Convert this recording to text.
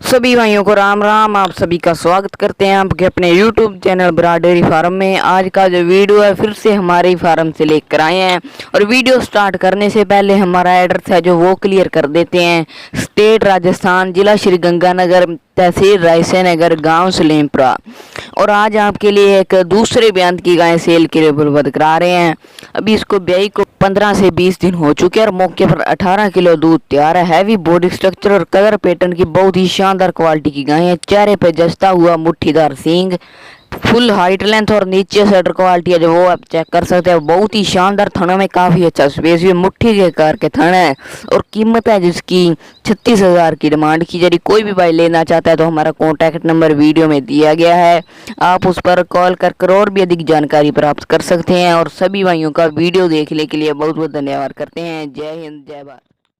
सभी भाइयों को राम राम। आप सभी का स्वागत करते हैं आपके अपने YouTube channel Brar dairy farm में। आज का जो वीडियो है फिर से हमारे ही फार्म से लेकर आए हैं और वीडियो स्टार्ट करने से पहले हमारा एड्रेस है जो वो क्लियर कर देते हैं। स्टेट राजस्थान, जिला श्री गंगानगर, तहसील रायसेनगर, गांव सलेमपुरा। और आज आपके लिए एक दूसरे ब्यान की गाय सेल के लिए उपलब्ध करा रहे हैं। अभी इसको ब्याई को 15 से 20 दिन हो चुके हैं और मौके पर 18 किलो दूध तैयार है। हैवी बॉडी स्ट्रक्चर और कलर पैटर्न की बहुत ही शानदार क्वालिटी की गाय है। चेहरे पे जचता हुआ मुट्ठीदार सींग, फुल हाइट लेंथ और नीचे सटर क्वालिटी है जो वो आप चेक कर सकते हैं। बहुत ही शानदार थनों में काफ़ी अच्छा स्पेस भी, मुट्ठी के आकार के थन है और कीमत है जिसकी 36,000 की डिमांड की जा रही। कोई भी भाई लेना चाहता है तो हमारा कॉन्टैक्ट नंबर वीडियो में दिया गया है, आप उस पर कॉल कर और भी अधिक जानकारी प्राप्त कर सकते हैं। और सभी भाइयों का वीडियो देखने के लिए बहुत बहुत धन्यवाद करते हैं। जय हिंद, जय भारत।